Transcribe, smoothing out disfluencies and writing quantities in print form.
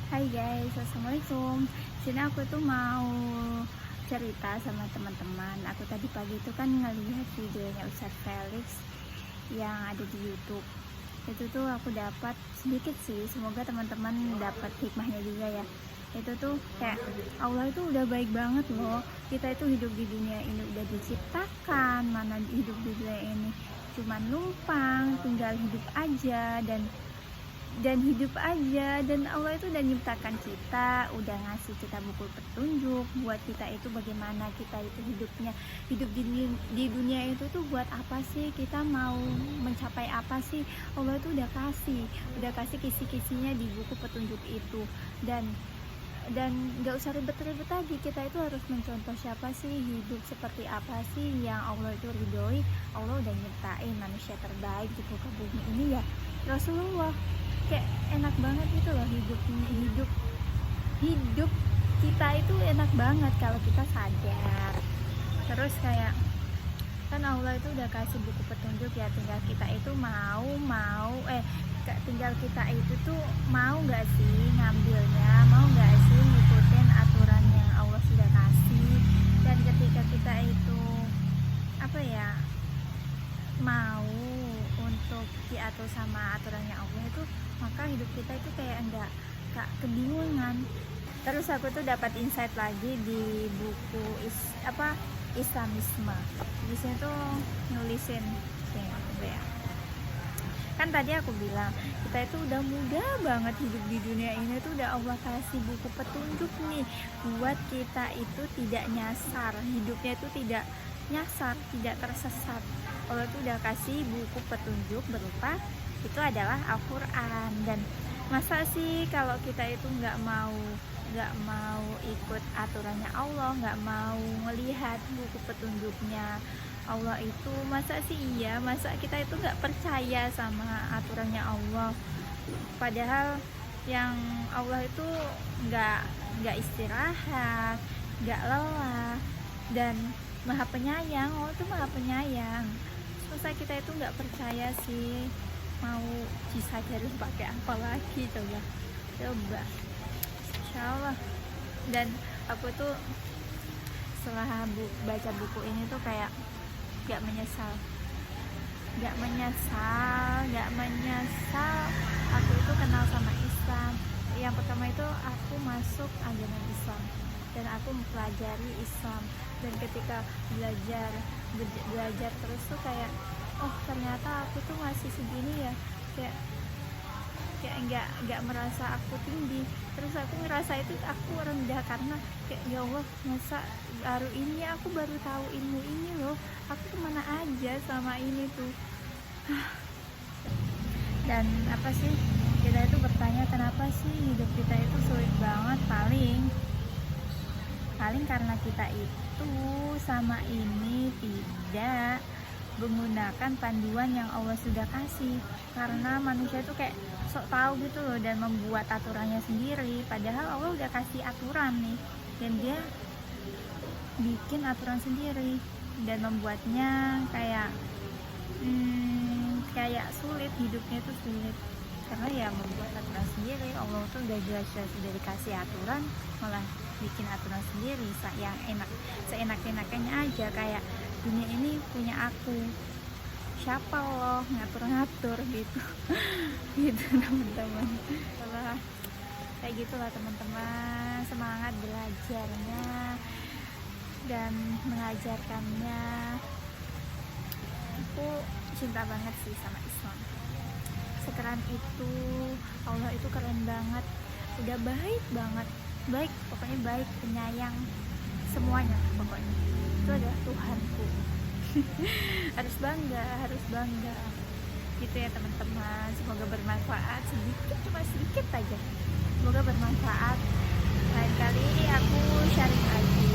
Hai guys, assalamualaikum. Sini aku tuh mau cerita sama teman-teman. Aku tadi pagi itu kan ngelihat videonya Ustadz Felix yang ada di YouTube. Itu tuh aku dapat sedikit sih. Semoga teman-teman dapat hikmahnya juga ya. Itu tuh kayak Allah itu udah baik banget loh. Kita itu hidup di dunia ini udah diciptakan. Mana hidup di dunia ini cuman numpang, tinggal hidup aja dan hidup aja. Dan Allah itu udah nyiptakan kita, udah ngasih kita buku petunjuk buat kita itu bagaimana kita itu hidup di dunia itu tuh buat apa sih, kita mau mencapai apa sih. Allah itu udah kasih kisi-kisinya di buku petunjuk itu. Dan nggak usah ribet-ribet lagi, kita itu harus mencontoh siapa sih, hidup seperti apa sih yang Allah itu ridhoi. Allah udah nyiptain manusia terbaik di muka bumi ini ya, Rasulullah. Kayak enak banget gitu loh hidup kita itu enak banget kalau kita sadar. Terus kayak kan Allah itu udah kasih buku petunjuk ya, tinggal kita itu tinggal kita itu tuh mau nggak sih ngambilnya, mau nggak sih ngikutin aturan yang Allah sudah kasih. Dan ketika kita itu mau untuk diatur sama aturannya Allah itu, maka hidup kita itu kayak enggak kebingungan. Terus aku tuh dapat insight lagi di buku Islamisme. Di sini tuh nulisin ya. Kan tadi aku bilang kita itu udah mudah banget hidup di dunia ini tuh, udah Allah kasih buku petunjuk nih buat kita itu tidak nyasar, hidupnya itu tidak nyasar, tidak tersesat. Allah tuh udah kasih buku petunjuk berupa itu adalah Al-Quran. Dan masa sih kalau kita itu nggak mau ikut aturannya Allah, nggak mau melihat buku petunjuknya Allah itu, masa kita itu nggak percaya sama aturannya Allah. Padahal yang Allah itu nggak istirahat, nggak lelah, dan maha penyayang. Allah itu maha penyayang. Masa kita itu nggak percaya sih, mau harus pakai apa lagi, coba Insya Allah. Dan aku tuh setelah baca buku ini tuh kayak gak menyesal aku itu kenal sama Islam. Yang pertama itu aku masuk agama Islam dan aku mempelajari Islam. Dan ketika belajar terus tuh kayak, oh ternyata aku tuh masih segini ya, kayak nggak merasa aku tinggi. Terus aku ngerasa itu aku rendah karena kayak, ya Allah, masa aku baru tahu ilmu ini loh, aku kemana aja sama ini tuh. Dan apa sih, kita itu bertanya kenapa sih hidup kita itu sulit banget. Paling karena kita itu sama ini tidak menggunakan panduan yang Allah sudah kasih. Karena manusia itu kayak sok tahu gitu loh dan membuat aturannya sendiri, padahal Allah udah kasih aturan nih, dan dia bikin aturan sendiri dan membuatnya kayak sulit, hidupnya itu sulit karena ya membuat aturan sendiri. Allah tuh udah jelas-jelas udah dikasih aturan, malah bikin aturan sendiri yang seenak-enaknya aja. Kayak dunia ini punya aku, siapa loh ngatur-ngatur gitu. Gitu teman-teman. Kayak gitulah teman-teman, semangat belajarnya dan mengajarkannya. Aku cinta banget sih sama Islam, sekeren itu. Allah itu keren banget, udah baik banget, pokoknya baik, penyayang, semuanya pokoknya. Itu adalah Tuhanku. harus bangga gitu ya teman-teman. Semoga bermanfaat, cuma sedikit aja, semoga bermanfaat. Lain kali aku sharing lagi.